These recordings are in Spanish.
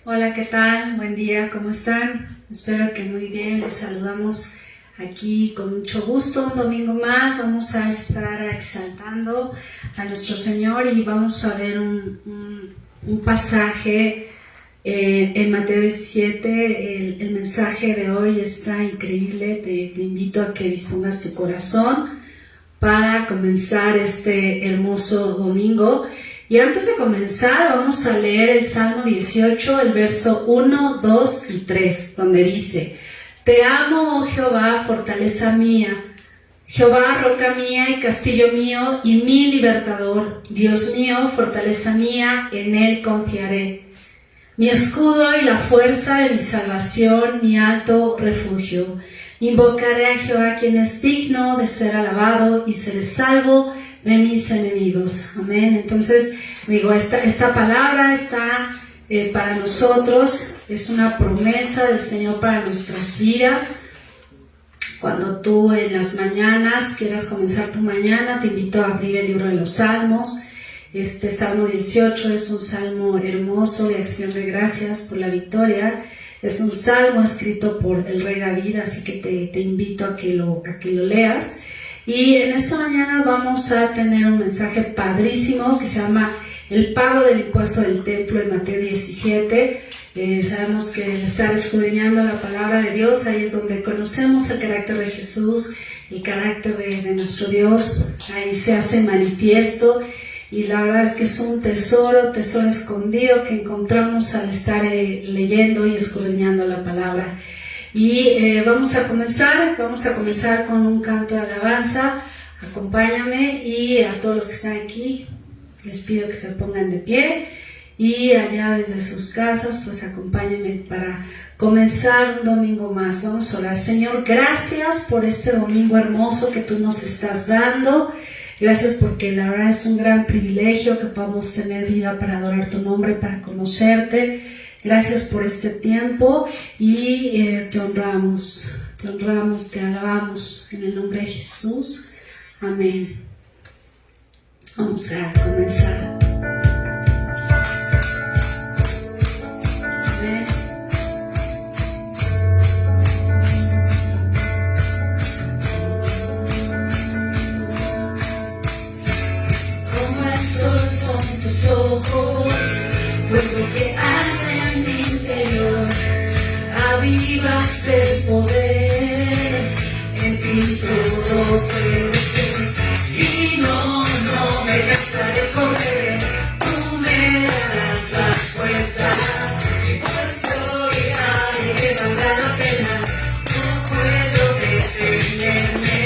Hola, ¿qué tal? Buen día, ¿cómo están? Espero que muy bien. Les saludamos aquí con mucho gusto. Un domingo más vamos a estar exaltando a nuestro Señor y vamos a ver un pasaje en Mateo 17. El mensaje de hoy está increíble. Te invito a que dispongas tu corazón para comenzar este hermoso domingo. Y antes de comenzar vamos a leer el Salmo 18, el verso 1, 2 y 3, donde dice: Te amo, oh Jehová, fortaleza mía, Jehová, roca mía y castillo mío y mi libertador, Dios mío, fortaleza mía, en él confiaré. Mi escudo y la fuerza de mi salvación, mi alto refugio. Invocaré a Jehová, quien es digno de ser alabado, y seré salvo de mis enemigos. Amén. Entonces, digo, esta palabra está para nosotros, es una promesa del Señor para nuestras vidas. Cuando tú en las mañanas quieras comenzar tu mañana, te invito a abrir el libro de los Salmos. Este Salmo 18 es un salmo hermoso de acción de gracias por la victoria. Es un salmo escrito por el rey David, así que te invito a que lo leas. Y en esta mañana vamos a tener un mensaje padrísimo que se llama El pago del impuesto del templo en Mateo 17. Sabemos que al estar escudriñando la palabra de Dios, ahí es donde conocemos el carácter de Jesús, el carácter de nuestro Dios, ahí se hace manifiesto. Y la verdad es que es un tesoro escondido que encontramos al estar leyendo y escudriñando la palabra. Y vamos a comenzar con un canto de alabanza. Acompáñame, y a todos los que están aquí les pido que se pongan de pie, y allá desde sus casas pues acompáñenme para comenzar un domingo más. Vamos a orar. Señor, gracias por este domingo hermoso que tú nos estás dando. Gracias porque la verdad es un gran privilegio que podamos tener vida para adorar tu nombre, para conocerte. Gracias por este tiempo y te honramos, te alabamos en el nombre de Jesús. Amén. Vamos a comenzar. Amén. Como el sol son tus ojos, fuego que arde en mi interior, avivaste el poder, en ti todo puede ser, y no me cansaré de correr, tú me darás las fuerzas, pues hoy haré que valga la pena, no puedo detenerme.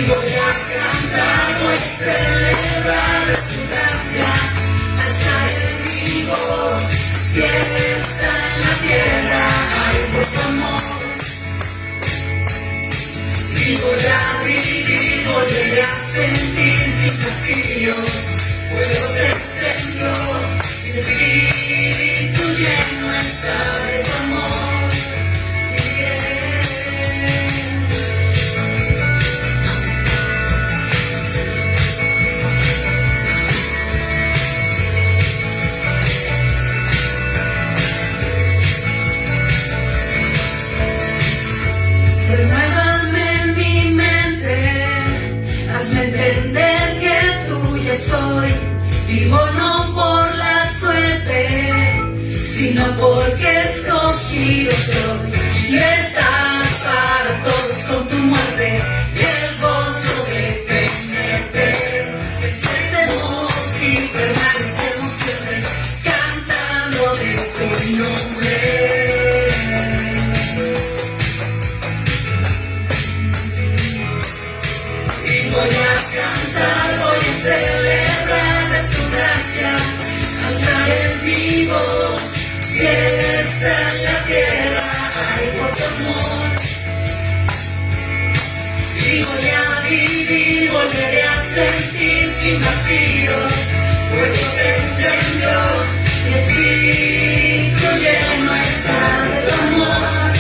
Voy a cantar, voy a celebrar tu gracia, alzar en mi voz, fiesta en la tierra, hay por tu amor. Y voy a vivir, volveré a sentir sin castillos, fuego se encendió, mi espíritu lleno está de tu amor. Renuévame mi mente, hazme entender que tuya soy, vivo no por la suerte, sino porque escogido soy. Libertad para todos con tu muerte, y el gozo de tenerte. Vencemos y permanecemos siempre, cantando de tu nombre. Voy a cantar, voy a celebrar de tu gracia, alzar en vivo, fiesta en la tierra, hay por tu amor. Y voy a vivir, volveré a sentir sin vacíos, fuego se encendió, mi espíritu lleno está de tu amor.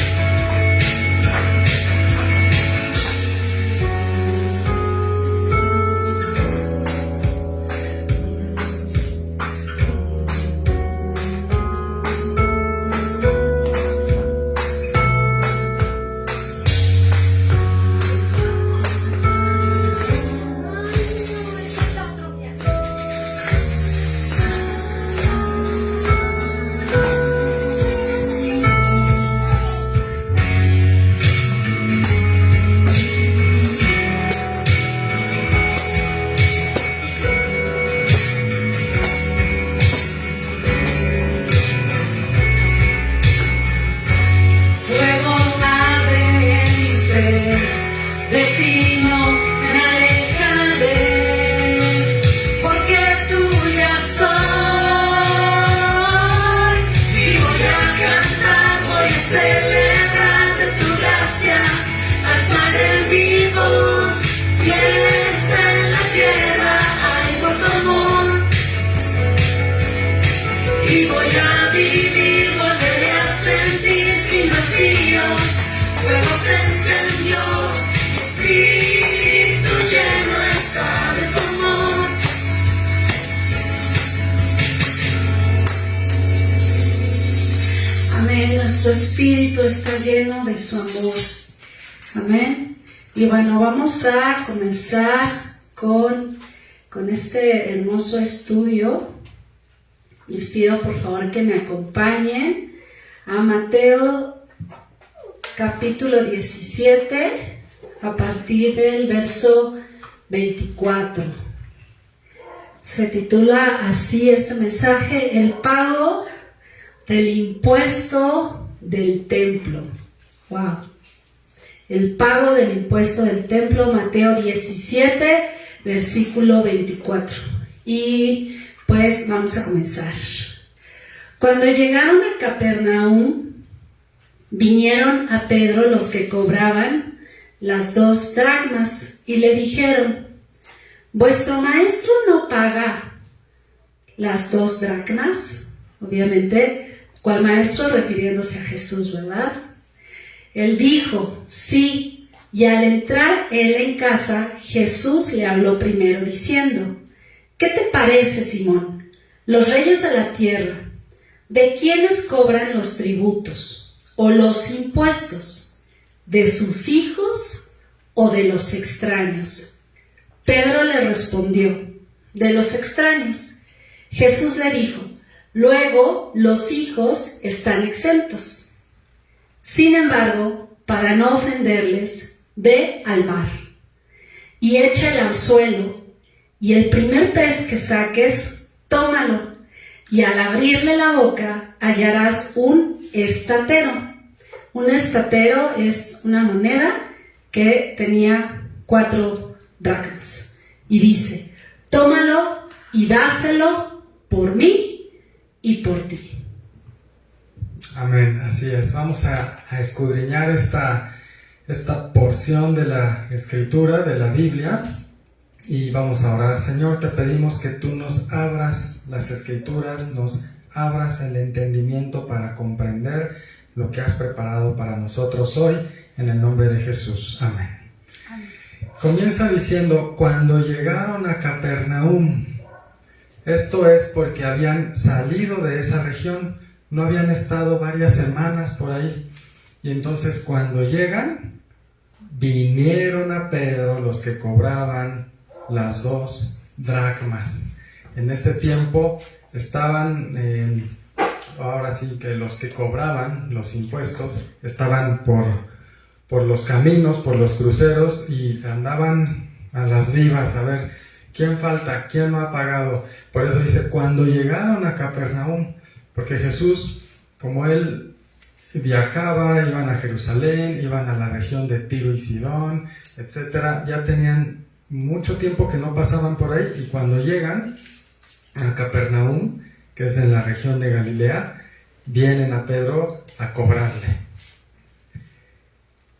espíritu está lleno de su amor. Amén. Y bueno, vamos a comenzar con este hermoso estudio. Les pido por favor que me acompañen a Mateo capítulo 17 a partir del verso 24. Se titula así este mensaje: el pago del impuesto del templo. Wow. El pago del impuesto del templo, Mateo 17, versículo 24. Y pues vamos a comenzar. Cuando llegaron a Capernaum, vinieron a Pedro los que cobraban las 2 dracmas y le dijeron: ¿vuestro maestro no paga las 2 dracmas? Obviamente, ¿cuál maestro? Refiriéndose a Jesús, ¿verdad? Él dijo: sí, y al entrar él en casa, Jesús le habló primero diciendo: ¿qué te parece, Simón? Los reyes de la tierra, ¿de quiénes cobran los tributos o los impuestos? ¿De sus hijos o de los extraños? Pedro le respondió: de los extraños. Jesús le dijo: luego los hijos están exentos. Sin embargo, para no ofenderles, ve al mar y echa el anzuelo, y el primer pez que saques, tómalo, y al abrirle la boca hallarás un estatero. Un estatero es una moneda que tenía 4 dracmas. Y dice: tómalo y dáselo por mí y por ti. Amén, así es. Vamos a escudriñar esta porción de la Escritura, de la Biblia, y vamos a orar. Señor, te pedimos que tú nos abras las Escrituras, nos abras el entendimiento para comprender lo que has preparado para nosotros hoy, en el nombre de Jesús. Amén. Amén. Comienza diciendo: cuando llegaron a Capernaum. Esto es porque habían salido de esa región, no habían estado varias semanas por ahí. Y entonces cuando llegan, vinieron a Pedro los que cobraban las 2 dracmas. En ese tiempo estaban, ahora sí que los que cobraban los impuestos estaban por los caminos, por los cruceros, y andaban a las vivas a ver quién falta, quién no ha pagado. Por eso dice: cuando llegaron a Capernaum, porque Jesús, como él viajaba, iban a Jerusalén, iban a la región de Tiro y Sidón, etc. Ya tenían mucho tiempo que no pasaban por ahí, y cuando llegan a Capernaum, que es en la región de Galilea, vienen a Pedro a cobrarle.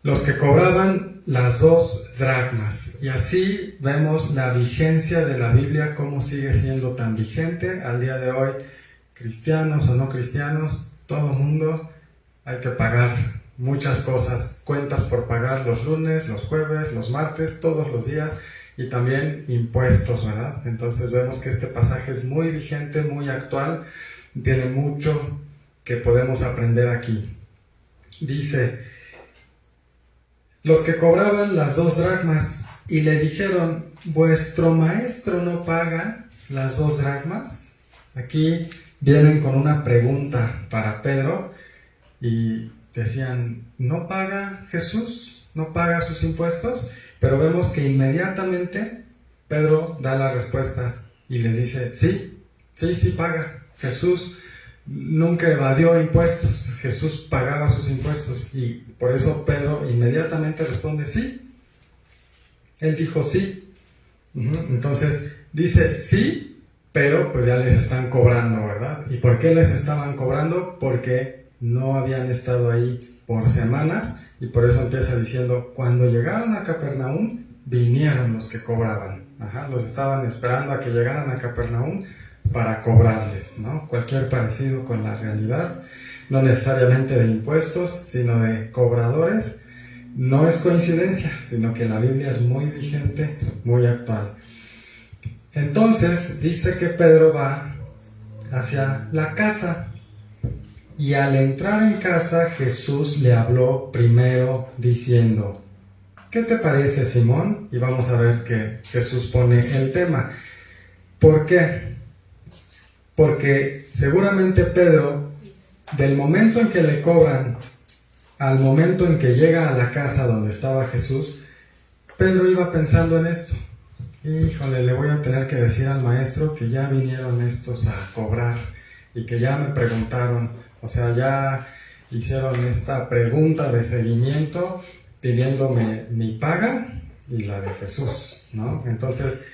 Los que cobraban las 2 dracmas. Y así vemos la vigencia de la Biblia, cómo sigue siendo tan vigente al día de hoy. Cristianos o no cristianos, todo mundo hay que pagar muchas cosas, cuentas por pagar los lunes, los jueves, los martes, todos los días, y también impuestos, ¿verdad? Entonces vemos que este pasaje es muy vigente, muy actual, tiene mucho que podemos aprender aquí. Dice: los que cobraban las 2 dracmas y le dijeron: ¿vuestro maestro no paga las 2 dracmas? Aquí vienen con una pregunta para Pedro y decían: ¿no paga Jesús? ¿No paga sus impuestos? Pero vemos que inmediatamente Pedro da la respuesta y les dice: sí paga. Jesús nunca evadió impuestos, Jesús pagaba sus impuestos, y por eso Pedro inmediatamente responde: sí. Él dijo sí. Entonces dice sí, pero pues ya les están cobrando, ¿verdad? ¿Y por qué les estaban cobrando? Porque no habían estado ahí por semanas, y por eso empieza diciendo: cuando llegaron a Capernaum, vinieron los que cobraban. Los estaban esperando a que llegaran a Capernaum para cobrarles, ¿no? Cualquier parecido con la realidad, no necesariamente de impuestos, sino de cobradores, no es coincidencia, sino que la Biblia es muy vigente, muy actual. Entonces dice que Pedro va hacia la casa y al entrar en casa Jesús le habló primero diciendo, ¿qué te parece, Simón? Y vamos a ver que Jesús pone el tema. ¿Por qué? Porque seguramente Pedro, del momento en que le cobran al momento en que llega a la casa donde estaba Jesús, Pedro iba pensando en esto. Híjole, le voy a tener que decir al maestro que ya vinieron estos a cobrar y que ya me preguntaron, o sea, ya hicieron esta pregunta de seguimiento pidiéndome mi paga y la de Jesús, ¿no? Entonces,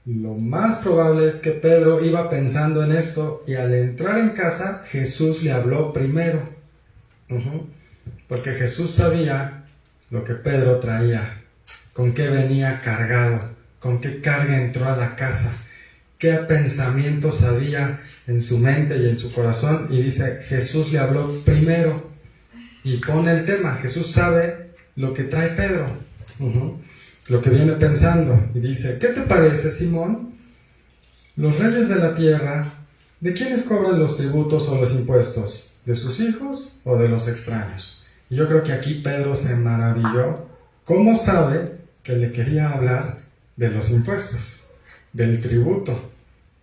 lo más probable es que Pedro iba pensando en esto y al entrar en casa, Jesús le habló primero. Porque Jesús sabía lo que Pedro traía, con qué venía cargado, con qué carga entró a la casa, qué pensamientos había en su mente y en su corazón. Y dice, Jesús le habló primero y pone el tema. Jesús sabe lo que trae Pedro, lo que viene pensando. Y dice, ¿qué te parece, Simón? Los reyes de la tierra, ¿de quiénes cobran los tributos o los impuestos? ¿De sus hijos o de los extraños? Y yo creo que aquí Pedro se maravilló. ¿Cómo sabe que le quería hablar de los impuestos, del tributo?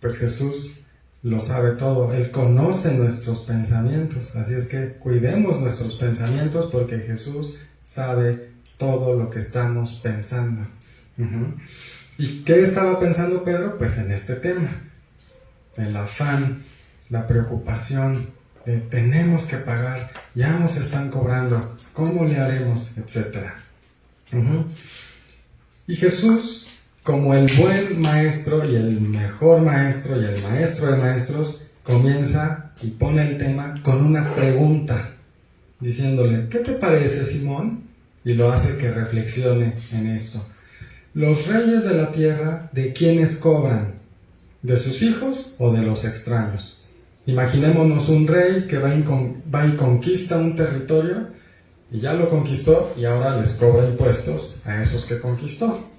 Pues Jesús lo sabe todo. Él conoce nuestros pensamientos. Así es que cuidemos nuestros pensamientos porque Jesús sabe todo lo que estamos pensando. ¿Y qué estaba pensando Pedro? Pues en este tema. El afán, la preocupación de tenemos que pagar, ya nos están cobrando, ¿cómo le haremos? Etcétera. Y Jesús, como el buen maestro y el mejor maestro y el maestro de maestros, comienza y pone el tema con una pregunta, diciéndole, ¿qué te parece, Simón? Y lo hace que reflexione en esto. Los reyes de la tierra, ¿de quiénes cobran? ¿De sus hijos o de los extraños? Imaginémonos un rey que va y conquista un territorio y ya lo conquistó y ahora les cobra impuestos a esos que conquistó.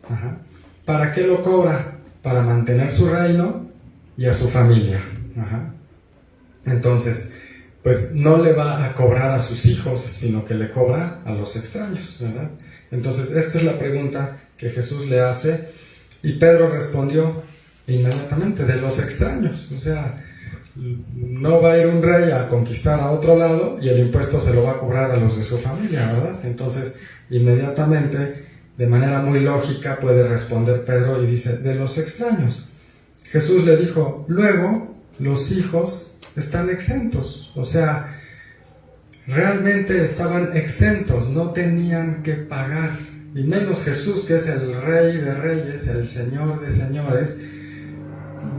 ¿Para qué lo cobra? Para mantener su reino y a su familia. Entonces, pues no le va a cobrar a sus hijos, sino que le cobra a los extraños, ¿verdad? Entonces, esta es la pregunta que Jesús le hace y Pedro respondió inmediatamente, de los extraños. O sea, no va a ir un rey a conquistar a otro lado y el impuesto se lo va a cobrar a los de su familia, ¿verdad? Entonces, inmediatamente, de manera muy lógica, puede responder Pedro y dice, de los extraños. Jesús le dijo, luego, los hijos están exentos. O sea, realmente estaban exentos, no tenían que pagar. Y menos Jesús, que es el Rey de Reyes, el Señor de Señores,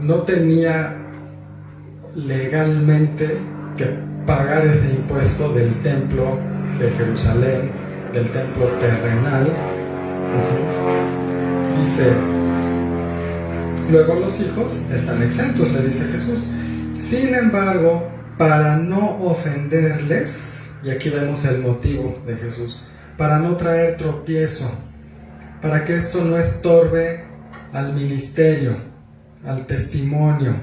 no tenía legalmente que pagar ese impuesto del templo de Jerusalén, del templo terrenal. Dice, luego los hijos están exentos, le dice Jesús. Sin embargo, para no ofenderles, y aquí vemos el motivo de Jesús, para no traer tropiezo, para que esto no estorbe al ministerio, al testimonio,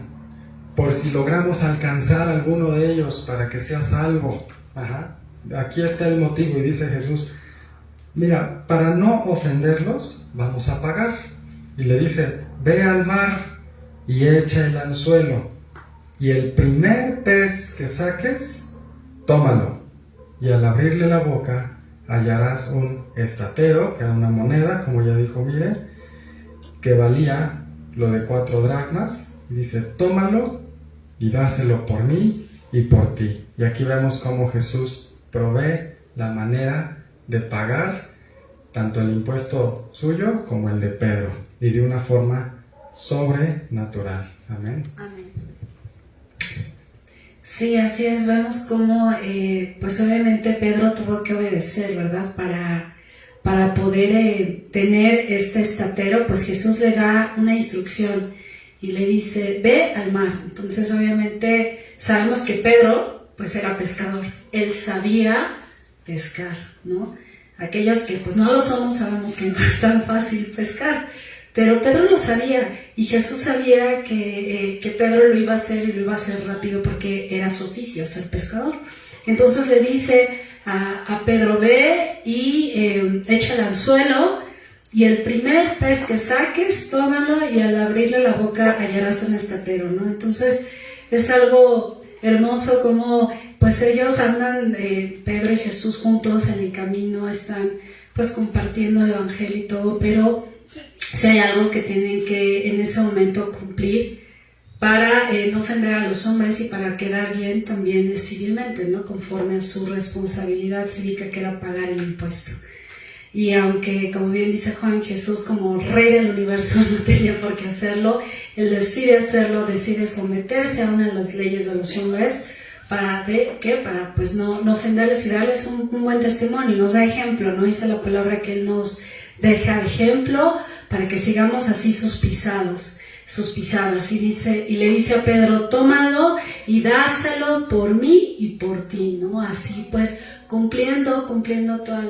por si logramos alcanzar a alguno de ellos para que sea salvo. Aquí está el motivo y dice Jesús, mira, para no ofenderlos, vamos a pagar. Y le dice, ve al mar y echa el anzuelo, y el primer pez que saques, tómalo, y al abrirle la boca hallarás un estatero, que era una moneda, como ya dijo, mire, que valía lo de 4 dracmas, y dice, tómalo y dáselo por mí y por ti. Y aquí vemos cómo Jesús provee la manera de pagar tanto el impuesto suyo como el de Pedro, y de una forma sobrenatural. Amén. Amén. Sí, así es. Vemos cómo, pues obviamente Pedro tuvo que obedecer, ¿verdad? Para poder tener este estatero, pues Jesús le da una instrucción y le dice, ve al mar. Entonces obviamente sabemos que Pedro pues era pescador, él sabía pescar, ¿no? Aquellos que pues no lo somos sabemos que no es tan fácil pescar, pero Pedro lo sabía y Jesús sabía que Pedro lo iba a hacer y lo iba a hacer rápido porque era su oficio, ser pescador. Entonces le dice a Pedro, ve y echa el anzuelo, y el primer pez que saques, tómalo, y al abrirle la boca hallarás un estatero, ¿no? Entonces es algo hermoso como pues ellos andan, Pedro y Jesús juntos en el camino, están pues compartiendo el evangelio y todo, pero si hay algo que tienen que en ese momento cumplir para no ofender a los hombres y para quedar bien también civilmente, ¿no? Conforme a su responsabilidad cívica, que era pagar el impuesto. Y aunque, como bien dice Juan, Jesús como rey del universo no tenía por qué hacerlo, él decide hacerlo, decide someterse a una de las leyes de los hombres para pues no ofenderles y darles un buen testimonio. Nos da ejemplo, ¿no? Dice la palabra que él nos deja ejemplo para que sigamos así sus pisadas. Y le dice a Pedro, tómalo y dáselo por mí y por ti, ¿no? Así pues cumpliendo toda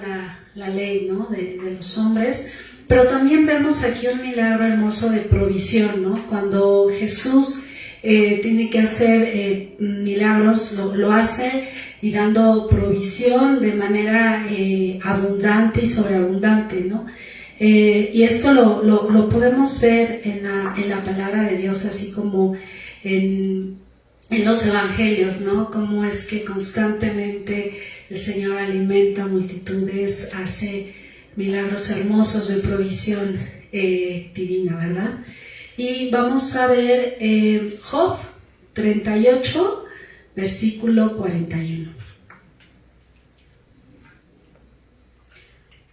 la ley, ¿no? de los hombres. Pero también vemos aquí un milagro hermoso de provisión, ¿no? Cuando Jesús tiene que hacer milagros, lo hace y dando provisión de manera abundante y sobreabundante, ¿no? Y esto lo podemos ver en la palabra de Dios, así como en los evangelios, ¿no? Cómo es que constantemente el Señor alimenta multitudes, hace milagros hermosos de provisión divina, ¿verdad? Y vamos a ver Job 38, versículo 41.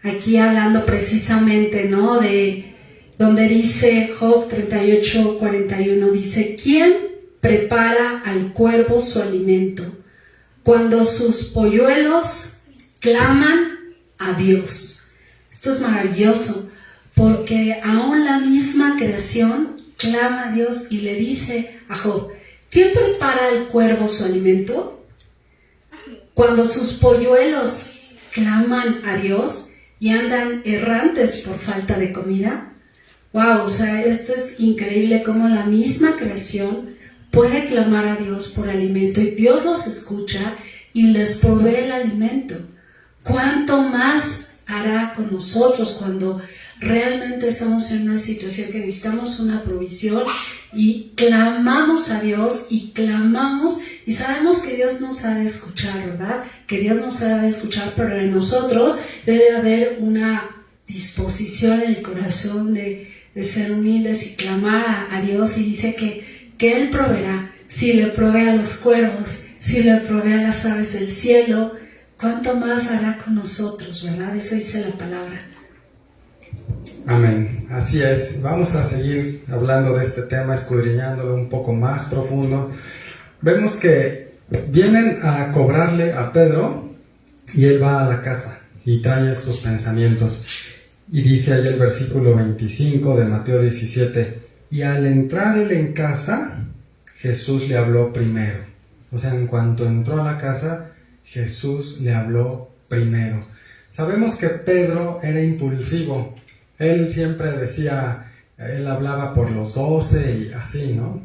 Aquí hablando precisamente, ¿no? De donde dice Job 38, 41, dice, ¿quién prepara al cuervo su alimento cuando sus polluelos claman a Dios? Esto es maravilloso, porque aún la misma creación clama a Dios y le dice a Job, ¿quién prepara al cuervo su alimento? Cuando sus polluelos claman a Dios y andan errantes por falta de comida. Wow, o sea, esto es increíble cómo la misma creación puede clamar a Dios por alimento y Dios los escucha y les provee el alimento. ¿Cuánto más hará con nosotros cuando realmente estamos en una situación que necesitamos una provisión y clamamos a Dios y sabemos que Dios nos ha de escuchar, ¿verdad? Que Dios nos ha de escuchar, pero en nosotros debe haber una disposición en el corazón de ser humildes y clamar a Dios, y dice que Él proveerá. Si le provee a los cuervos, si le provee a las aves del cielo, ¿cuánto más hará con nosotros, verdad? Eso dice la palabra. Amén, así es. Vamos a seguir hablando de este tema, escudriñándolo un poco más profundo. Vemos que vienen a cobrarle a Pedro y él va a la casa y trae estos pensamientos. Y dice ahí el versículo 25 de Mateo 17, y al entrar él en casa, Jesús le habló primero. O sea, en cuanto entró a la casa, Jesús le habló primero. Sabemos que Pedro era impulsivo. Él siempre decía, él hablaba por los 12 y así, ¿no?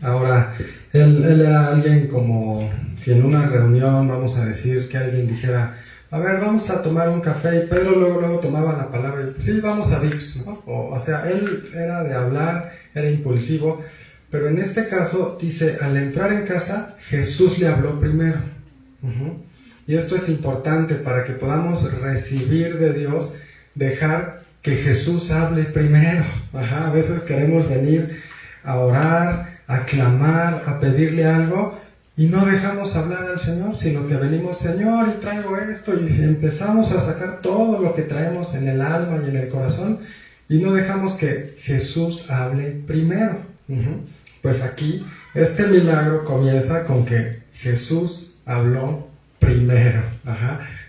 Ahora, él era alguien como si en una reunión, vamos a decir, que alguien dijera, a ver, vamos a tomar un café, y Pedro luego tomaba la palabra y pues, sí, vamos a Vips, ¿no? O sea, él era de hablar, era impulsivo, pero en este caso dice, al entrar en casa, Jesús le habló primero. Y esto es importante para que podamos recibir de Dios, dejar que Jesús hable primero. A veces queremos venir a orar, a clamar, a pedirle algo y no dejamos hablar al Señor, sino que venimos, Señor, y traigo esto, y si empezamos a sacar todo lo que traemos en el alma y en el corazón y no dejamos que Jesús hable primero. Pues aquí este milagro comienza con que Jesús habló primero.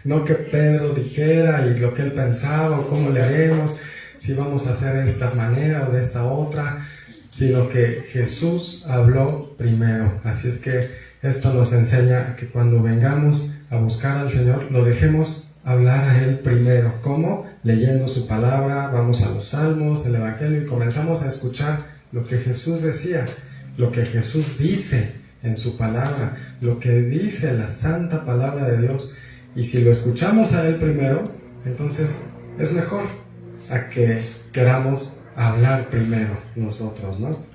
No que Pedro dijera y lo que él pensaba o cómo le haremos, si vamos a hacer de esta manera o de esta otra, sino que Jesús habló primero. Así es que esto nos enseña que cuando vengamos a buscar al Señor, lo dejemos hablar a Él primero. ¿Cómo? Leyendo su palabra, vamos a los salmos, el Evangelio, y comenzamos a escuchar lo que Jesús decía, lo que Jesús dice, en su palabra, lo que dice la santa palabra de Dios. Y si lo escuchamos a Él primero, entonces es mejor a que queramos hablar primero nosotros, ¿no?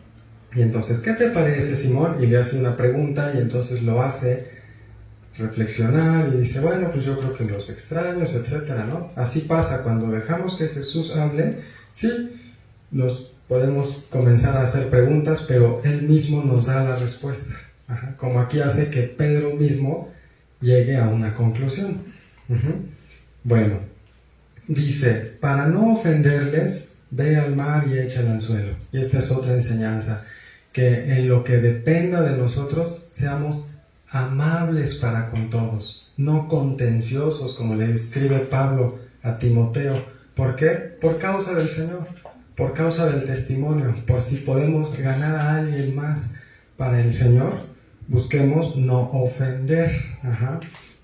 Y entonces, ¿qué te parece, Simón? Y le hace una pregunta y entonces lo hace reflexionar y dice, bueno, pues yo creo que los extraños, etcétera, ¿no? Así pasa cuando dejamos que Jesús hable, sí, nos podemos comenzar a hacer preguntas, pero Él mismo nos da la respuesta. Ajá. Como aquí hace que Pedro mismo llegue a una conclusión. Bueno, dice, para no ofenderles, ve al mar y echa el anzuelo. Y esta es otra enseñanza, que en lo que dependa de nosotros seamos amables para con todos, no contenciosos, como le escribe Pablo a Timoteo. ¿Por qué? Por causa del Señor, por causa del testimonio, por si podemos ganar a alguien más para el Señor, busquemos no ofender,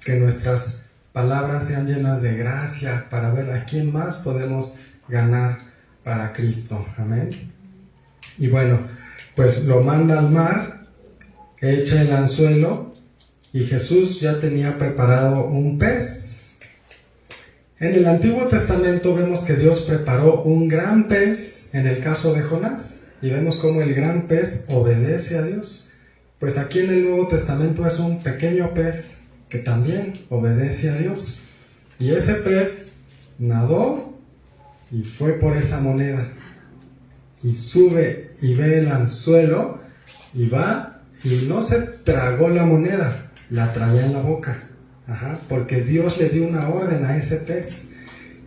que nuestras palabras sean llenas de gracia para ver a quién más podemos ganar para Cristo. Amén. Y bueno, pues lo manda al mar, echa el anzuelo y Jesús ya tenía preparado un pez. En el Antiguo Testamento vemos que Dios preparó un gran pez en el caso de Jonás y vemos cómo el gran pez obedece a Dios. Pues aquí en el Nuevo Testamento es un pequeño pez que también obedece a Dios. Y ese pez nadó y fue por esa moneda. Y sube y ve el anzuelo y va y no se tragó la moneda, la traía en la boca. Porque Dios le dio una orden a ese pez.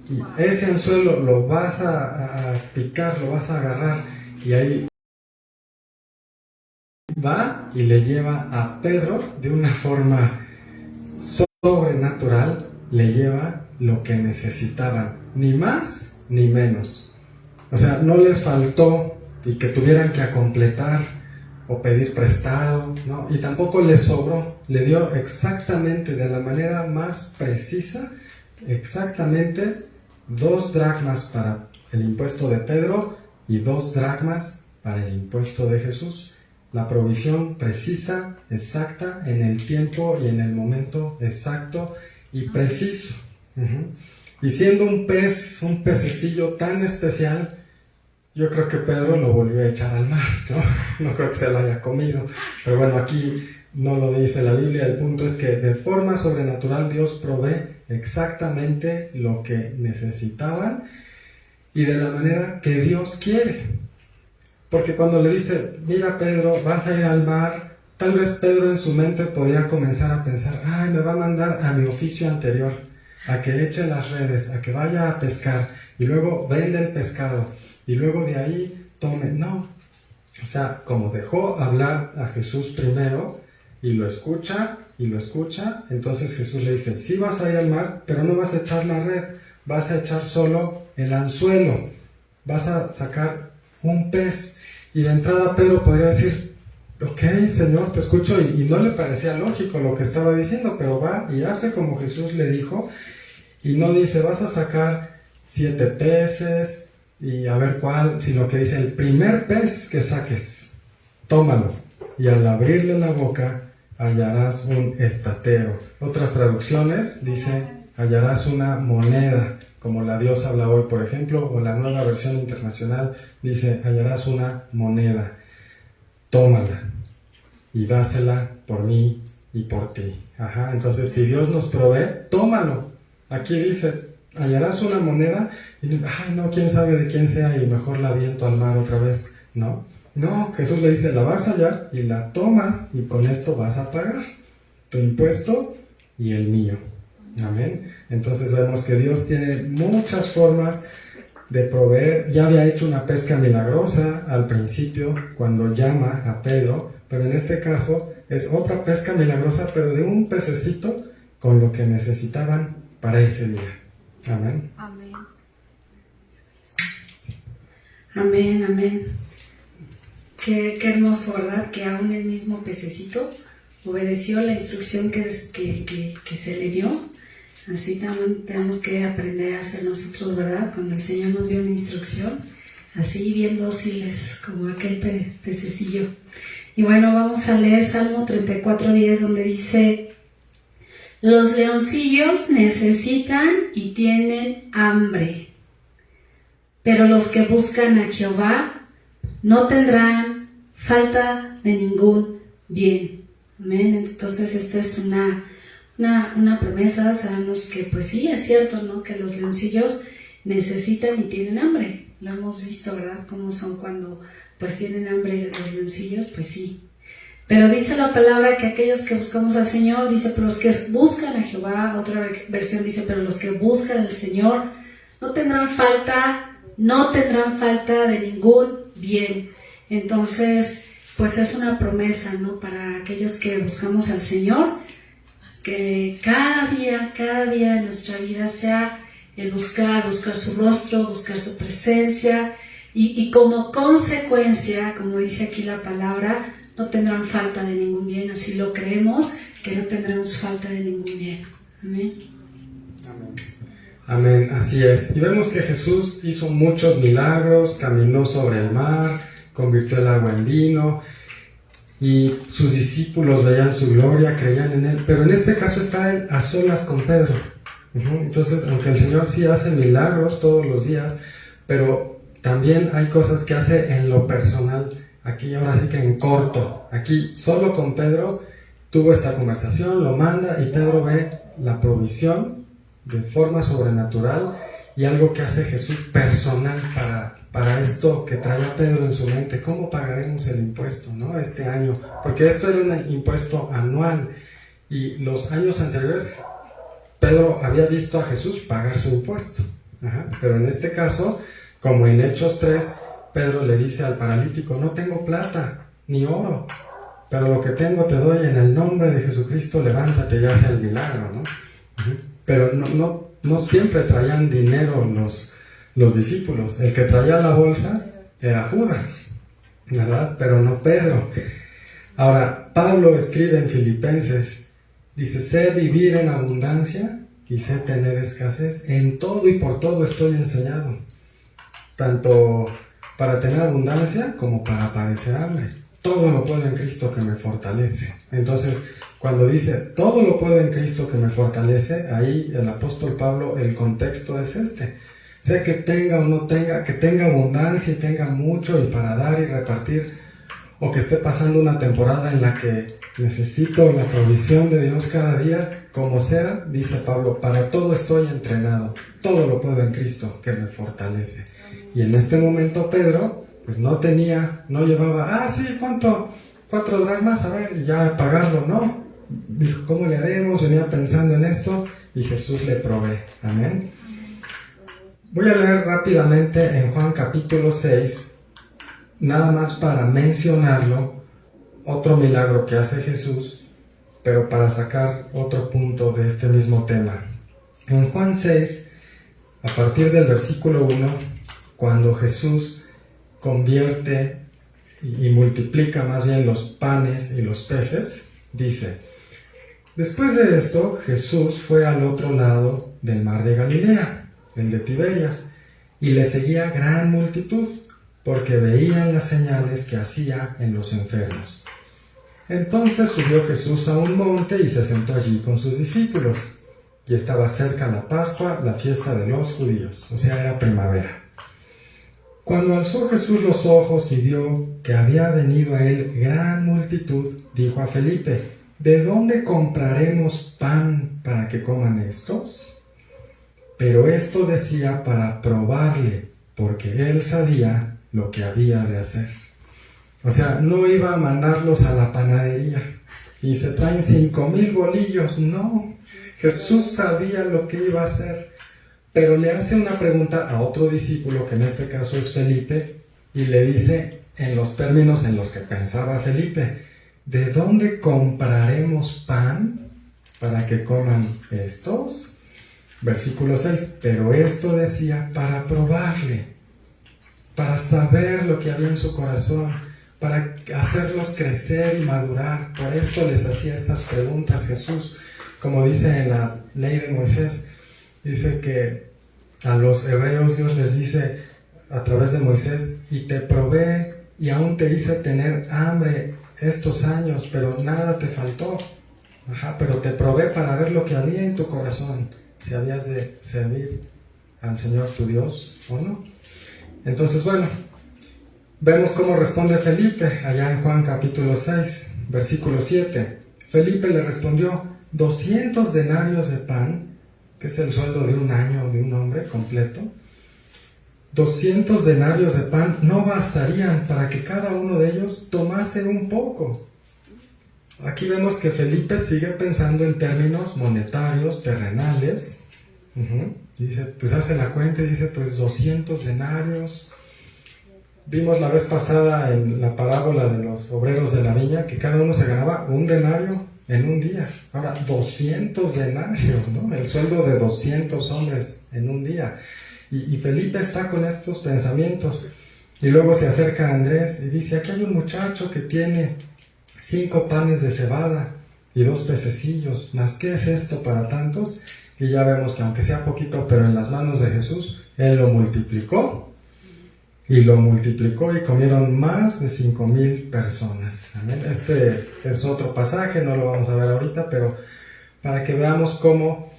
Y ese anzuelo lo vas a picar, lo vas a agarrar y ahí va y le lleva a Pedro de una forma sobrenatural, le lleva lo que necesitaban, ni más ni menos. O sea, no les faltó y que tuvieran que completar o pedir prestado, ¿no? Y tampoco les sobró, le dio exactamente, de la manera más precisa, exactamente 2 dracmas para el impuesto de Pedro y 2 dracmas para el impuesto de Jesús. La provisión precisa, exacta, en el tiempo y en el momento exacto y preciso. Y siendo un pez, un pececillo tan especial, yo creo que Pedro lo volvió a echar al mar, ¿no? No creo que se lo haya comido. Pero bueno, aquí no lo dice la Biblia. El punto es que de forma sobrenatural Dios provee exactamente lo que necesitaban y de la manera que Dios quiere. Porque cuando le dice, mira Pedro, vas a ir al mar, tal vez Pedro en su mente podía comenzar a pensar, ay, me va a mandar a mi oficio anterior, a que eche las redes, a que vaya a pescar y luego venda el pescado y luego de ahí tome. No, o sea, como dejó hablar a Jesús primero y lo escucha, entonces Jesús le dice, sí vas a ir al mar, pero no vas a echar la red, vas a echar solo el anzuelo, vas a sacar un pez. Y de entrada Pedro podría decir, ok, Señor, te escucho, y no le parecía lógico lo que estaba diciendo, pero va y hace como Jesús le dijo, y no dice, vas a sacar 7 peces, y a ver cuál, sino que dice, el primer pez que saques, tómalo, y al abrirle la boca, hallarás un estatero. Otras traducciones dice, hallarás una moneda, como la Dios habla hoy, por ejemplo, o la Nueva Versión Internacional dice, hallarás una moneda, tómala y dásela por mí y por ti. Entonces, si Dios nos provee, tómalo. Aquí dice, hallarás una moneda, y ay, no, quién sabe de quién sea, y mejor la aviento al mar otra vez. No, Jesús le dice, la vas a hallar y la tomas, y con esto vas a pagar tu impuesto y el mío. Amén. Entonces vemos que Dios tiene muchas formas de proveer. Ya había hecho una pesca milagrosa al principio cuando llama a Pedro, pero en este caso es otra pesca milagrosa, pero de un pececito con lo que necesitaban para ese día. Amén. Amén. Amén, amén. Qué hermoso, ¿verdad? Que aún el mismo pececito obedeció la instrucción que se le dio. Así también tenemos que aprender a hacer nosotros, ¿verdad? Cuando el Señor nos dio una instrucción, así bien dóciles como aquel pececillo. Y bueno, vamos a leer Salmo 34:10, donde dice: los leoncillos necesitan y tienen hambre, pero los que buscan a Jehová no tendrán falta de ningún bien. Amén. Entonces esta es una promesa. Sabemos que pues sí, es cierto, ¿no? Que los leoncillos necesitan y tienen hambre. Lo hemos visto, ¿verdad? Cómo son cuando pues tienen hambre los leoncillos, pues sí. Pero dice la palabra que aquellos que buscamos al Señor, dice, pero los que buscan a Jehová, otra versión dice, pero los que buscan al Señor no tendrán falta de ningún bien. Entonces, pues es una promesa, ¿no? Para aquellos que buscamos al Señor, que cada día en nuestra vida sea el buscar su rostro, buscar su presencia, y como consecuencia, como dice aquí la palabra, no tendrán falta de ningún bien. Así lo creemos, que no tendremos falta de ningún bien. Amén. Amén, así es. Y vemos que Jesús hizo muchos milagros, caminó sobre el mar, convirtió el agua en vino, y sus discípulos veían su gloria, creían en él. Pero en este caso está él a solas con Pedro. Entonces, aunque el Señor sí hace milagros todos los días, pero también hay cosas que hace en lo personal. Aquí ahora sí que en corto. Aquí solo con Pedro tuvo esta conversación, lo manda y Pedro ve la provisión de forma sobrenatural y algo que hace Jesús personal para esto que traía Pedro en su mente. ¿Cómo pagaremos el impuesto, no? Este año, porque esto era un impuesto anual y los años anteriores Pedro había visto a Jesús pagar su impuesto. Pero en este caso, como en Hechos 3, Pedro le dice al paralítico: no tengo plata ni oro, pero lo que tengo te doy, en el nombre de Jesucristo levántate y haz el milagro, ¿no? Pero no siempre traían dinero los discípulos. El que traía la bolsa era Judas, ¿verdad? Pero no Pedro. Ahora, Pablo escribe en Filipenses, dice: sé vivir en abundancia y sé tener escasez. En todo y por todo estoy enseñado, tanto para tener abundancia como para padecer hambre. Todo lo puedo en Cristo que me fortalece. Entonces, cuando dice todo lo puedo en Cristo que me fortalece, ahí el apóstol Pablo, el contexto es este: sea que tenga o no tenga, que tenga abundancia y tenga mucho y para dar y repartir, o que esté pasando una temporada en la que necesito la provisión de Dios cada día, como sea, dice Pablo, para todo estoy entrenado, todo lo puedo en Cristo que me fortalece. Y en este momento Pedro, pues no llevaba, sí, ¿cuánto? 4 dracmas, a ver, ya pagarlo, ¿no? Dijo, ¿cómo le haremos? Venía pensando en esto y Jesús le provee. Amén. Voy a leer rápidamente en Juan capítulo 6, nada más para mencionarlo, otro milagro que hace Jesús, pero para sacar otro punto de este mismo tema. En Juan 6, a partir del versículo 1, cuando Jesús convierte y multiplica más bien los panes y los peces, dice: después de esto, Jesús fue al otro lado del mar de Galilea, el de Tiberias, y le seguía gran multitud, porque veían las señales que hacía en los enfermos. Entonces subió Jesús a un monte y se sentó allí con sus discípulos, y estaba cerca la Pascua, la fiesta de los judíos, o sea, era primavera. Cuando alzó Jesús los ojos y vio que había venido a él gran multitud, dijo a Felipe: ¿de dónde compraremos pan para que coman estos? Pero esto decía para probarle, porque él sabía lo que había de hacer. O sea, no iba a mandarlos a la panadería y se traen 5,000 bolillos, no. Jesús sabía lo que iba a hacer. Pero le hace una pregunta a otro discípulo, que en este caso es Felipe, y le dice en los términos en los que pensaba Felipe: ¿de dónde compraremos pan para que coman estos? Versículo 6, pero esto decía para probarle, para saber lo que había en su corazón, para hacerlos crecer y madurar. Por esto les hacía estas preguntas Jesús, como dice en la ley de Moisés. Dice que a los hebreos Dios les dice a través de Moisés: y te probé y aún te hice tener hambre estos años, pero nada te faltó. Pero te probé para ver lo que había en tu corazón, si habías de servir al Señor tu Dios o no. Entonces, bueno, vemos cómo responde Felipe allá en Juan capítulo 6, versículo 7. Felipe le respondió: 200 denarios de pan, que es el sueldo de un año de un hombre completo. 200 denarios de pan no bastarían para que cada uno de ellos tomase un poco. Aquí vemos que Felipe sigue pensando en términos monetarios, terrenales. Dice, pues hace la cuenta y dice, pues 200 denarios. Vimos la vez pasada en la parábola de los obreros de la viña que cada uno se ganaba un denario en un día. Ahora, 200 denarios, ¿no? El sueldo de 200 hombres en un día. Y Felipe está con estos pensamientos. Y luego se acerca a Andrés y dice, aquí hay un muchacho que tiene 5 panes de cebada y 2 pececillos, ¿más qué es esto para tantos? Y ya vemos que aunque sea poquito, pero en las manos de Jesús, Él lo multiplicó. Y lo multiplicó y comieron más de 5,000 personas. Amén. Este es otro pasaje, no lo vamos a ver ahorita, pero para que veamos cómo,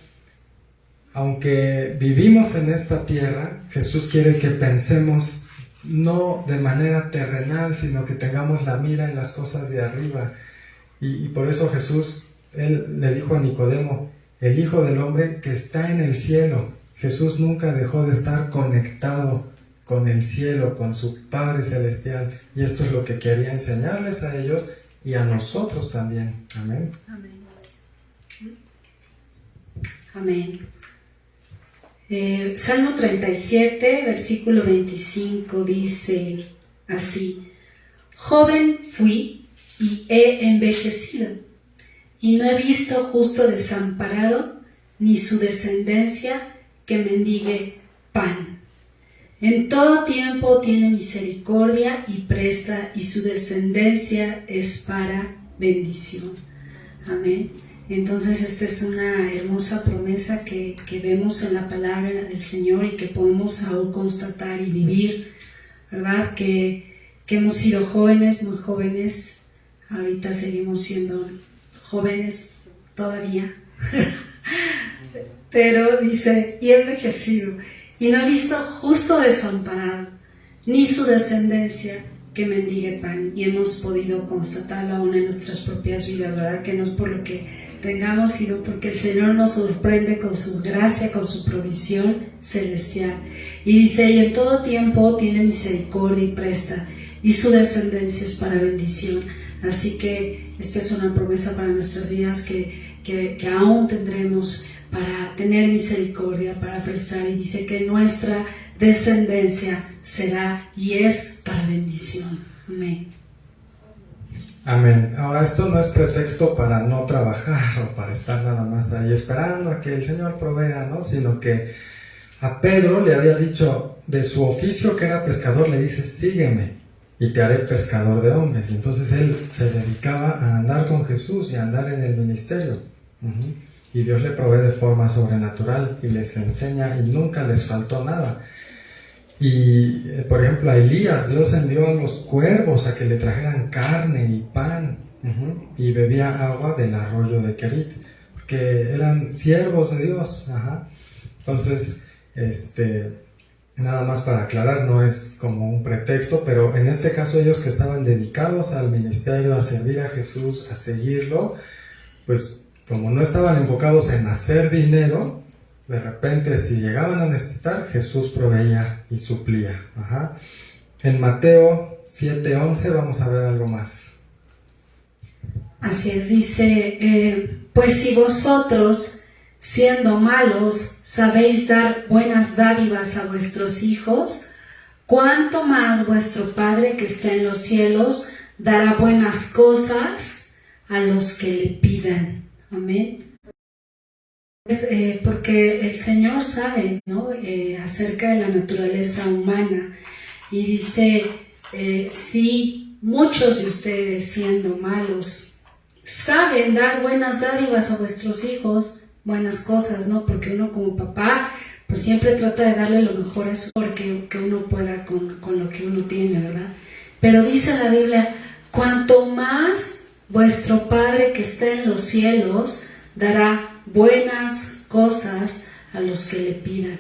aunque vivimos en esta tierra, Jesús quiere que pensemos no de manera terrenal, sino que tengamos la mira en las cosas de arriba. Y por eso Jesús, Él le dijo a Nicodemo, el Hijo del Hombre que está en el cielo. Jesús nunca dejó de estar conectado con el cielo, con su Padre Celestial. Y esto es lo que quería enseñarles a ellos y a nosotros también. Amén. Amén. Amén. Salmo 37, versículo 25 dice así: joven fui y he envejecido, y no he visto justo desamparado, ni su descendencia que mendigue pan. En todo tiempo tiene misericordia y presta, y su descendencia es para bendición. Amén. Entonces esta es una hermosa promesa que vemos en la palabra del Señor y que podemos aún constatar y vivir, ¿verdad? Que hemos sido jóvenes, muy jóvenes, ahorita seguimos siendo jóvenes todavía, pero dice, y he envejecido, y no he visto justo desamparado, ni su descendencia que mendigue pan, y hemos podido constatarlo aún en nuestras propias vidas, ¿verdad? Que no es por lo que tengamos, sino porque el Señor nos sorprende con su gracia, con su provisión celestial. Y dice, y en todo tiempo tiene misericordia y presta, y su descendencia es para bendición. Así que esta es una promesa para nuestras vidas que aún tendremos para tener misericordia, para prestar. Y dice que nuestra descendencia será y es para bendición. Amén. Amén. Ahora, esto no es pretexto para no trabajar o para estar nada más ahí esperando a que el Señor provea, ¿no? Sino que a Pedro le había dicho de su oficio, que era pescador, le dice, sígueme y te haré pescador de hombres. Y entonces él se dedicaba a andar con Jesús y a andar en el ministerio. Y Dios le provee de forma sobrenatural y les enseña y nunca les faltó nada. Y por ejemplo a Elías, Dios envió a los cuervos a que le trajeran carne y pan, y bebía agua del arroyo de Querit, porque eran siervos de Dios. Entonces, nada más para aclarar, no es como un pretexto, pero en este caso ellos que estaban dedicados al ministerio, a servir a Jesús, a seguirlo, pues como no estaban enfocados en hacer dinero, de repente, si llegaban a necesitar, Jesús proveía y suplía. En Mateo 7:11 vamos a ver algo más. Así es, dice, pues si vosotros, siendo malos, sabéis dar buenas dádivas a vuestros hijos, ¿cuánto más vuestro Padre que está en los cielos dará buenas cosas a los que le pidan? Amén. Porque el Señor sabe, ¿no? Acerca de la naturaleza humana, y dice, si muchos de ustedes siendo malos saben dar buenas dádivas a vuestros hijos, buenas cosas, ¿no? Porque uno como papá pues siempre trata de darle lo mejor a su hijo, que uno pueda con lo que uno tiene, ¿verdad? Pero dice la Biblia, cuanto más vuestro Padre que está en los cielos dará buenas cosas a los que le pidan.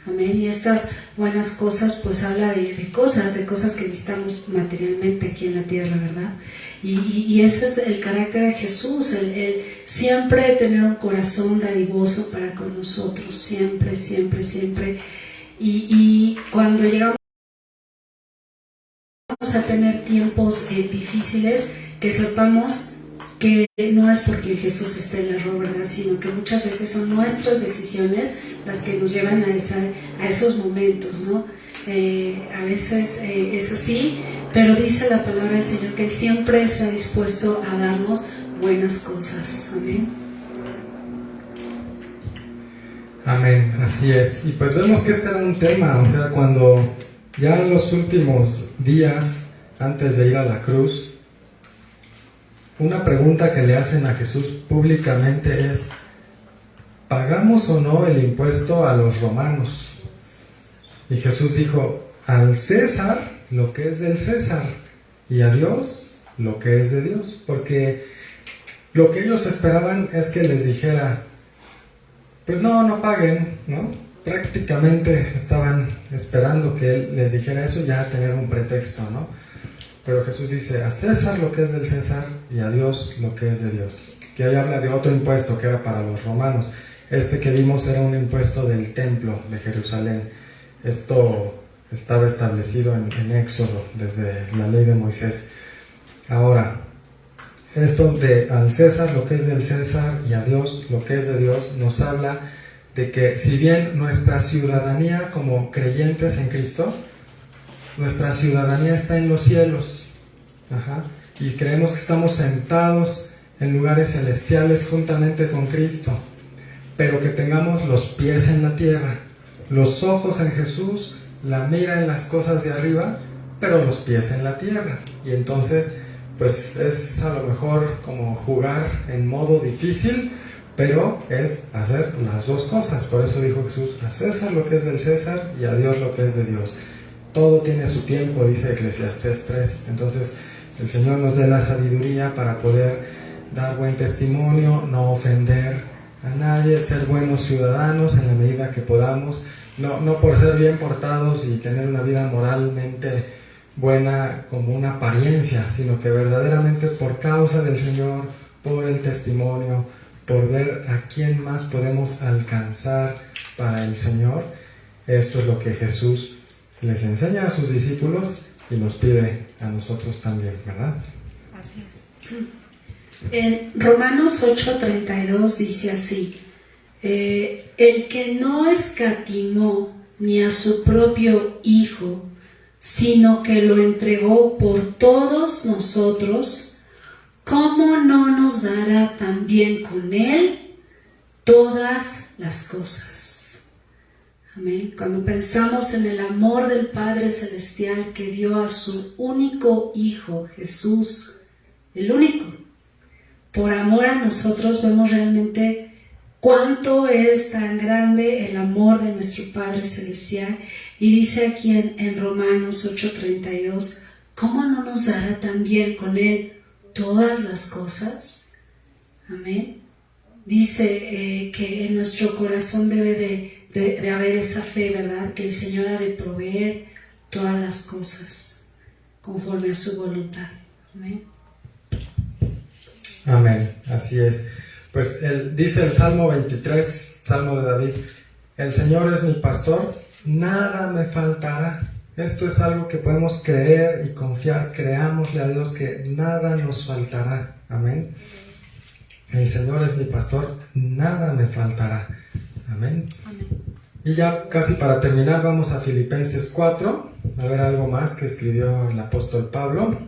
Amén. Y estas buenas cosas pues habla de cosas que necesitamos materialmente aquí en la tierra, ¿verdad? Y ese es el carácter de Jesús, el siempre tener un corazón dadivoso para con nosotros, siempre, siempre, siempre. Y cuando llegamos a tener tiempos difíciles, que sepamos que no es porque Jesús esté en el error, ¿verdad? Sino que muchas veces son nuestras decisiones las que nos llevan a esos momentos, ¿no? A veces es así, pero dice la palabra del Señor que Él siempre está dispuesto a darnos buenas cosas. Amén. Amén, así es. Y pues vemos que este era un tema, o sea, cuando ya en los últimos días, antes de ir a la cruz, una pregunta que le hacen a Jesús públicamente es: ¿pagamos o no el impuesto a los romanos? Y Jesús dijo: al César lo que es del César, y a Dios lo que es de Dios. Porque lo que ellos esperaban es que les dijera: pues no paguen, ¿no? Prácticamente estaban esperando que Él les dijera eso, ya tener un pretexto, ¿no? Pero Jesús dice: a César lo que es del César y a Dios lo que es de Dios. Que ahí habla de otro impuesto que era para los romanos. Este que vimos era un impuesto del templo de Jerusalén. Esto estaba establecido en Éxodo, desde la ley de Moisés. Ahora, esto de al César lo que es del César y a Dios lo que es de Dios, nos habla de que si bien nuestra ciudadanía como creyentes en Cristo, nuestra ciudadanía está en los cielos, y creemos que estamos sentados en lugares celestiales juntamente con Cristo, pero que tengamos los pies en la tierra, los ojos en Jesús, la mira en las cosas de arriba, pero los pies en la tierra. Y entonces pues es a lo mejor como jugar en modo difícil, pero es hacer las dos cosas. Por eso dijo Jesús: a César lo que es del César y a Dios lo que es de Dios. Todo tiene su tiempo, dice Eclesiastés 3. Entonces el Señor nos dé la sabiduría para poder dar buen testimonio, no ofender a nadie, ser buenos ciudadanos en la medida que podamos, no por ser bien portados y tener una vida moralmente buena como una apariencia, sino que verdaderamente por causa del Señor, por el testimonio, por ver a quién más podemos alcanzar para el Señor. Esto es lo que Jesús les enseña a sus discípulos y nos pide a nosotros también, ¿verdad? Así es. En Romanos 8:32 dice así: el que no escatimó ni a su propio Hijo, sino que lo entregó por todos nosotros, ¿cómo no nos dará también con Él todas las cosas? Amén. Cuando pensamos en el amor del Padre Celestial que dio a su único Hijo, Jesús, el único, por amor a nosotros, vemos realmente cuánto es tan grande el amor de nuestro Padre Celestial. Y dice aquí en Romanos 8:32, ¿cómo no nos dará también con Él todas las cosas? Amén. Dice que en nuestro corazón debe de haber esa fe, ¿verdad? Que el Señor ha de proveer todas las cosas conforme a su voluntad. Amén. Amén, así es. Pues dice el Salmo 23, Salmo de David: el Señor es mi pastor, nada me faltará. Esto es algo que podemos creer y confiar. Creámosle a Dios que nada nos faltará. Amén. El Señor es mi pastor, nada me faltará. Amén. Amén. Y ya casi para terminar vamos a Filipenses 4, a ver algo más que escribió el apóstol Pablo.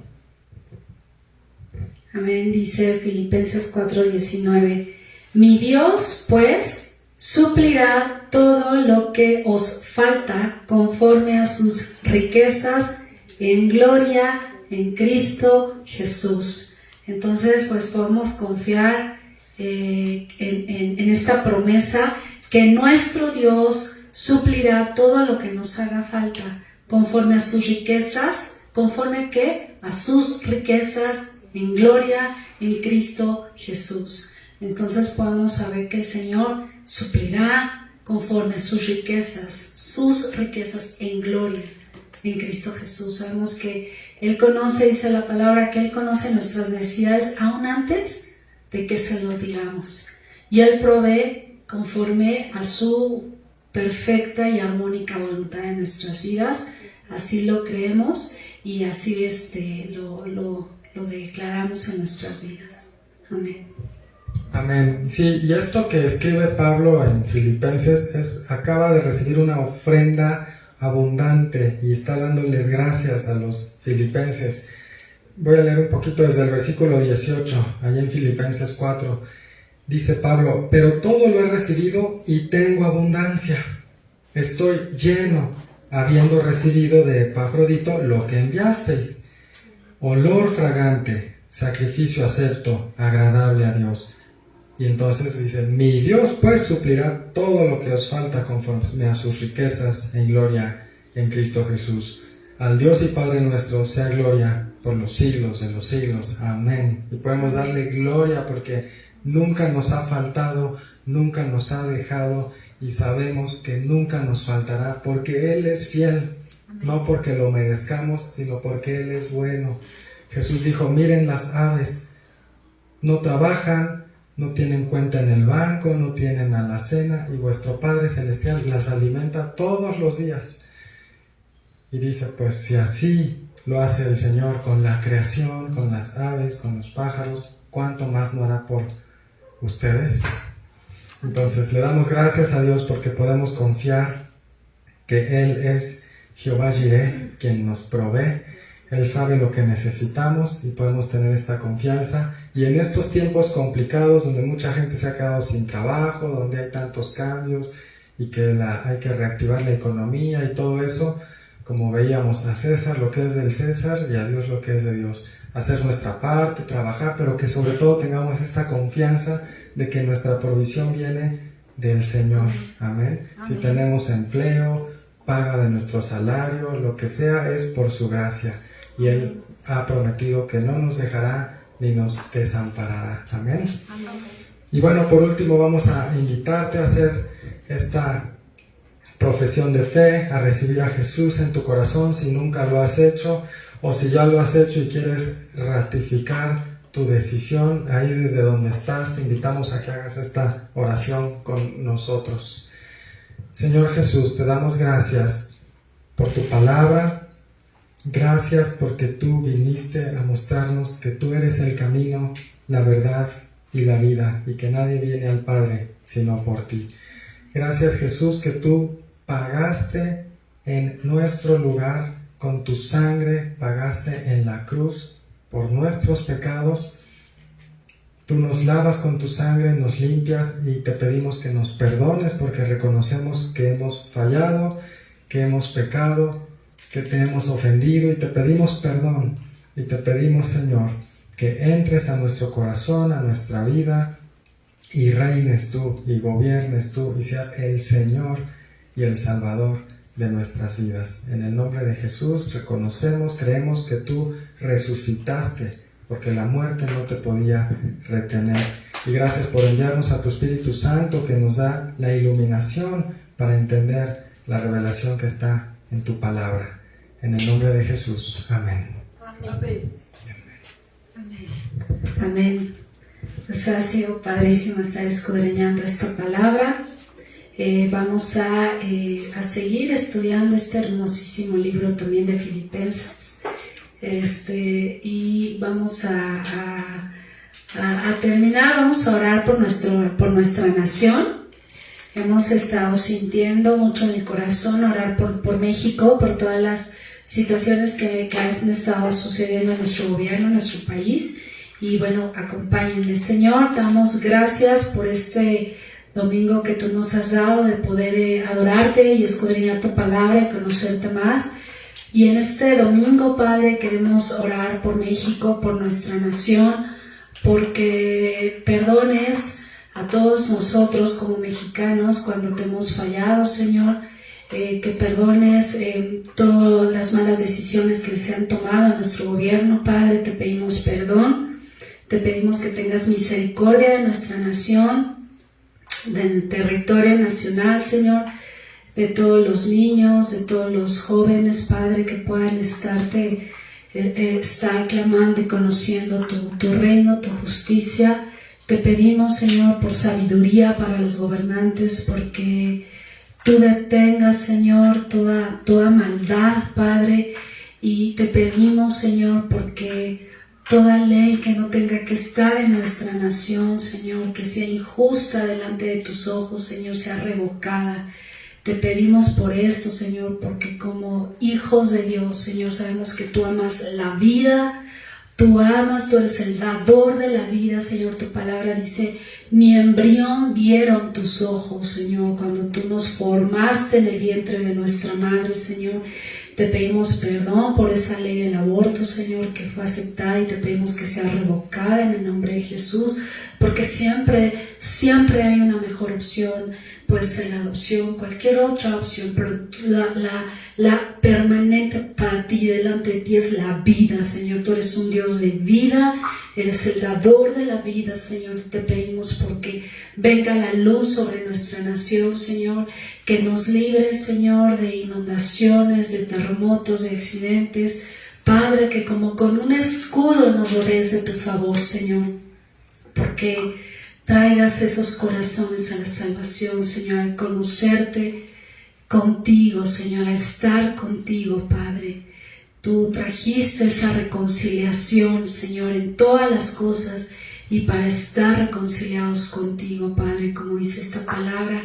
Amén. Dice Filipenses 4:19: mi Dios pues suplirá todo lo que os falta conforme a sus riquezas en gloria en Cristo Jesús. Entonces pues podemos confiar en esta promesa, que nuestro Dios suplirá todo lo que nos haga falta conforme a sus riquezas, conforme que a sus riquezas en gloria en Cristo Jesús. Entonces podemos saber que el Señor suplirá conforme a sus riquezas en gloria en Cristo Jesús. Sabemos que Él conoce, dice la palabra, que Él conoce nuestras necesidades aún antes de que se lo digamos. Y Él provee conforme a su perfecta y armónica voluntad en nuestras vidas. Así lo creemos y así lo declaramos en nuestras vidas. Amén. Amén. Sí, y esto que escribe Pablo en Filipenses acaba de recibir una ofrenda abundante y está dándoles gracias a los filipenses. Voy a leer un poquito desde el versículo 18, allá en Filipenses 4. Dice Pablo: pero todo lo he recibido y tengo abundancia. Estoy lleno, habiendo recibido de Epafrodito lo que enviasteis, olor fragante, sacrificio acepto, agradable a Dios. Y entonces dice: mi Dios pues suplirá todo lo que os falta conforme a sus riquezas en gloria en Cristo Jesús. Al Dios y Padre nuestro sea gloria por los siglos de los siglos. Amén. Y podemos darle gloria porque nunca nos ha faltado, nunca nos ha dejado, y sabemos que nunca nos faltará porque Él es fiel. No porque lo merezcamos, sino porque Él es bueno. Jesús dijo: miren las aves, no trabajan, no tienen cuenta en el banco, no tienen alacena, y vuestro Padre Celestial las alimenta todos los días. Y dice, pues si así lo hace el Señor con la creación, con las aves, con los pájaros, ¿cuánto más no hará por ustedes? Entonces le damos gracias a Dios porque podemos confiar que Él es Jehová Jireh, quien nos provee. Él sabe lo que necesitamos y podemos tener esta confianza. Y en estos tiempos complicados donde mucha gente se ha quedado sin trabajo, donde hay tantos cambios y que hay que reactivar la economía y todo eso, como veíamos, a César lo que es del César y a Dios lo que es de Dios. Hacer nuestra parte, trabajar, pero que sobre todo tengamos esta confianza de que nuestra provisión viene del Señor. Amén. Si tenemos empleo, paga de nuestro salario, lo que sea, es por su gracia. Y Él ha prometido que no nos dejará ni nos desamparará. Amén. Y bueno, por último vamos a invitarte a hacer esta profesión de fe, a recibir a Jesús en tu corazón si nunca lo has hecho, o si ya lo has hecho y quieres ratificar tu decisión. Ahí desde donde estás te invitamos a que hagas esta oración con nosotros. Señor Jesús, te damos gracias por tu palabra. Gracias porque tú viniste a mostrarnos que tú eres el camino, la verdad y la vida, y que nadie viene al Padre sino por ti. Gracias Jesús que tú pagaste en nuestro lugar con tu sangre, pagaste en la cruz por nuestros pecados. Tú nos lavas con tu sangre, nos limpias y te pedimos que nos perdones porque reconocemos que hemos fallado, que hemos pecado, que te hemos ofendido y te pedimos perdón. Y te pedimos, Señor, que entres a nuestro corazón, a nuestra vida y reines tú y gobiernes tú y seas el Señor y el Salvador de nuestras vidas. En el nombre de Jesús reconocemos, creemos que tú resucitaste porque la muerte no te podía retener. Y gracias por enviarnos a tu Espíritu Santo que nos da la iluminación para entender la revelación que está en tu palabra. En el nombre de Jesús. Amén. Amén. Amén. Amén. Pues ha sido padrísimo estar escudriñando esta palabra. Vamos a seguir estudiando este hermosísimo libro también de Filipenses. Y vamos a terminar, vamos a orar por nuestra nación. Hemos estado sintiendo mucho en el corazón orar por México, por todas las situaciones que han estado sucediendo en nuestro gobierno, en nuestro país. Y bueno, acompáñenme, Señor, te damos gracias por este domingo que tú nos has dado de poder adorarte y escudriñar tu palabra y conocerte más. Y en este domingo, Padre, queremos orar por México, por nuestra nación, porque perdones a todos nosotros como mexicanos cuando te hemos fallado, Señor. que perdones todas las malas decisiones que se han tomado en nuestro gobierno, Padre. Te pedimos perdón, te pedimos que tengas misericordia de nuestra nación, del territorio nacional, Señor, de todos los niños, de todos los jóvenes, Padre, que puedan estar clamando y conociendo tu reino, tu justicia. Te pedimos, Señor, por sabiduría para los gobernantes, porque tú detengas, Señor, toda maldad, Padre, y te pedimos, Señor, porque toda ley que no tenga que estar en nuestra nación, Señor, que sea injusta delante de tus ojos, Señor, sea revocada. Te pedimos por esto, Señor, porque como hijos de Dios, Señor, sabemos que tú amas la vida, tú eres el dador de la vida, Señor. Tu palabra dice, mi embrión vieron tus ojos, Señor, cuando tú nos formaste en el vientre de nuestra madre, Señor. Te pedimos perdón por esa ley del aborto, Señor, que fue aceptada, y te pedimos que sea revocada en el nombre de Jesús, porque siempre hay una mejor opción, puede ser la adopción, cualquier otra opción, pero la permanente para ti, delante de ti, es la vida, Señor. Tú eres un Dios de vida, eres el dador de la vida, Señor. Te pedimos porque venga la luz sobre nuestra nación, Señor, que nos libre, Señor, de inundaciones, de terremotos, de accidentes, Padre, que como con un escudo nos rodees de tu favor, Señor, porque traigas esos corazones a la salvación, Señor, al conocerte contigo, Señor, a estar contigo, Padre. Tú trajiste esa reconciliación, Señor, en todas las cosas, y para estar reconciliados contigo, Padre, como dice esta palabra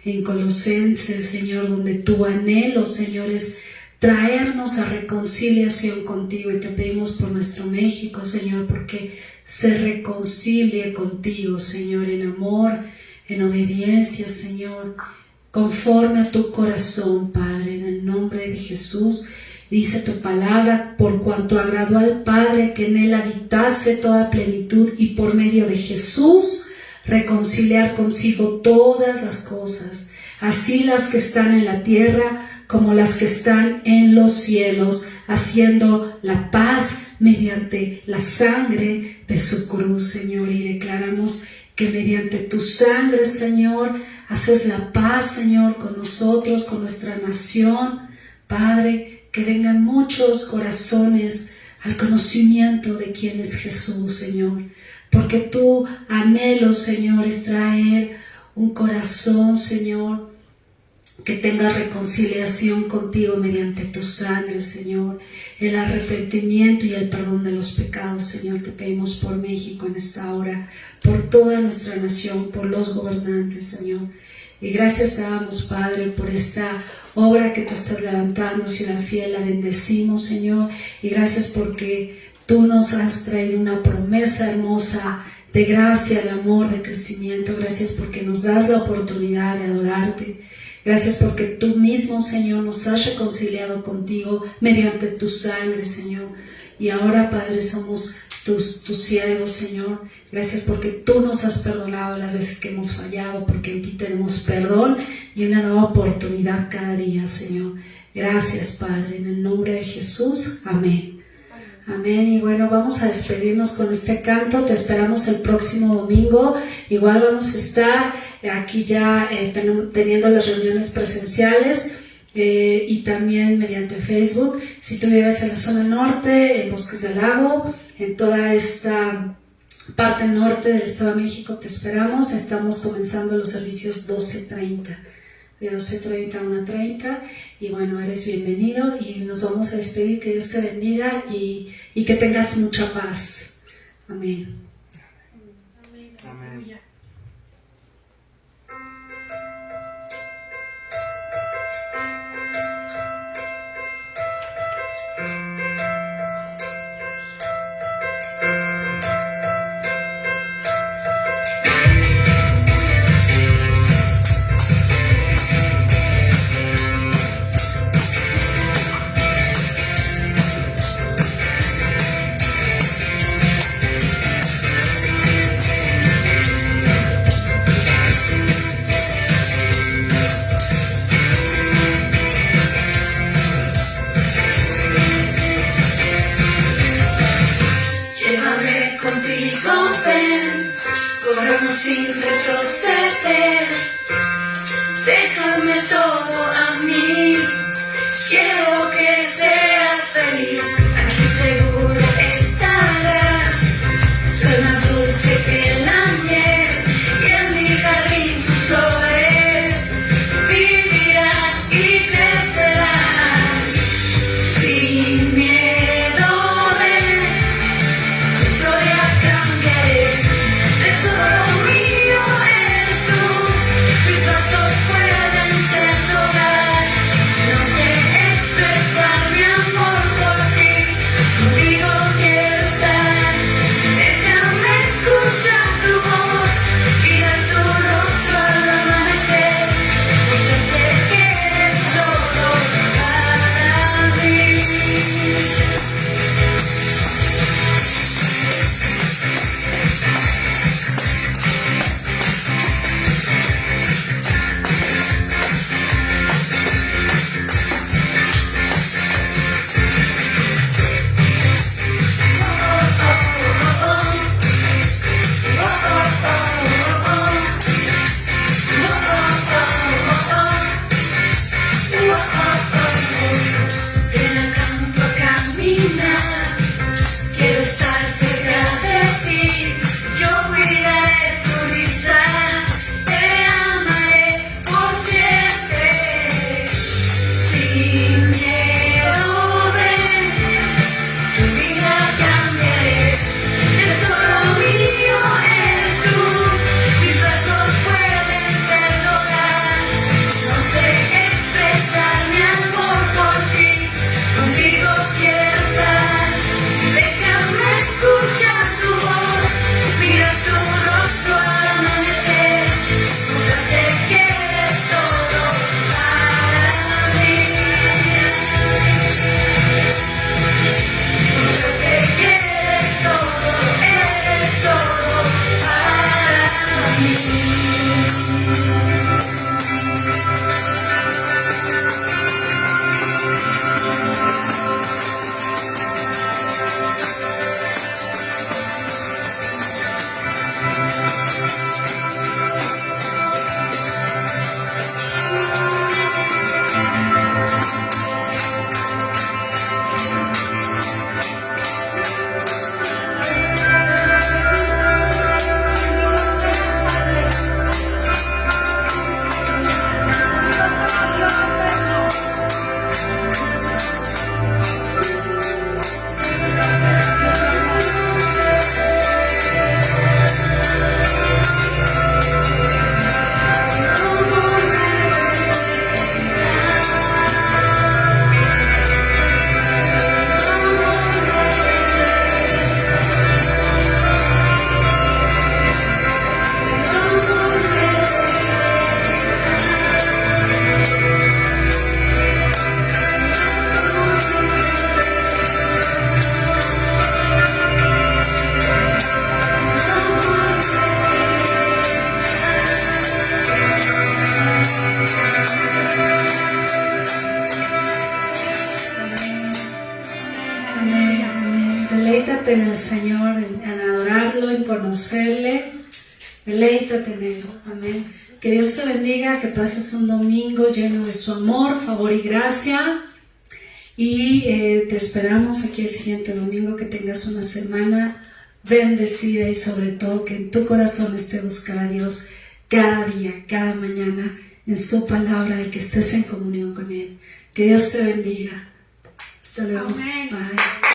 en Colosenses, Señor, donde tu anhelo, Señor, es traernos a reconciliación contigo, y te pedimos por nuestro México, Señor, porque se reconcilie contigo, Señor, en amor, en obediencia, Señor, conforme a tu corazón, Padre, en el nombre de Jesús. Dice tu palabra, por cuanto agradó al Padre que en él habitase toda plenitud, y por medio de Jesús reconciliar consigo todas las cosas, así las que están en la tierra como las que están en los cielos, haciendo la paz mediante la sangre de su cruz, Señor. Y declaramos que mediante tu sangre, Señor, haces la paz, Señor, con nosotros, con nuestra nación, Padre, que vengan muchos corazones al conocimiento de quién es Jesús, Señor, porque tu anhelo, Señor, es traer un corazón, Señor, que tenga reconciliación contigo mediante tu sangre, Señor, el arrepentimiento y el perdón de los pecados, Señor. Te pedimos por México en esta hora, por toda nuestra nación, por los gobernantes, Señor. Y gracias te damos, Padre, por esta obra que tú estás levantando, Ciudad Fiel. La bendecimos, Señor, y gracias porque tú nos has traído una promesa hermosa de gracia, de amor, de crecimiento. Gracias porque nos das la oportunidad de adorarte. Gracias porque tú mismo, Señor, nos has reconciliado contigo mediante tu sangre, Señor. Y ahora, Padre, somos tus siervos, Señor. Gracias porque tú nos has perdonado las veces que hemos fallado, porque en ti tenemos perdón y una nueva oportunidad cada día, Señor. Gracias, Padre, en el nombre de Jesús. Amén. Amén. Y bueno, vamos a despedirnos con este canto. Te esperamos el próximo domingo. Igual vamos a estar aquí ya teniendo las reuniones presenciales y también mediante Facebook. Si tú vives en la zona norte, en Bosques del Lago, en toda esta parte norte del Estado de México, te esperamos. Estamos comenzando los servicios 12:30. De 12:30 a 1:30, y bueno, eres bienvenido y nos vamos a despedir. Que Dios te bendiga y que tengas mucha paz. Amén. Amén. vamos sin retroceder. Déjame todo a mí, quiero que seas feliz. Aquí seguro estarás, soy más dulce que la miel, y en mi jardín tus flores vivirán y crecerán. Sin miedo ven, tu historia cambiaré. Tesoro mío eres tú, mis brazos pueden ser tu hogar. No sé expresar mi amor por ti, contigo quiero estar. Déjame escuchar tu voz, mirar tu rostro al amanecer, mostrarte que eres todo para mí. En el campo a caminar, quiero estar cerca de ti. Yo cuidaré tu risa, te amaré por siempre. Sin miedo ven, tu vida cambiaré. Tesoro mío eres tú, mis brazos pueden ser tu hogar. No sé expresar mi amor por ti, contigo quiero estar. Déjame escuchar tu voz, mirar tu rostro al amanecer, mostrarte que eres todo para mí. Mostrarte que eres todo para mí. Deleítate en el Señor, en adorarlo, en conocerle. Deleítate en Él. Amén. Que Dios te bendiga, que pases un domingo lleno de su amor, favor y gracia. Y te esperamos aquí el siguiente domingo, que tengas una semana bendecida y sobre todo que en tu corazón esté buscar a Dios cada día, cada mañana en su palabra y que estés en comunión con Él. Que Dios te bendiga. Hasta luego. Amén. Bye.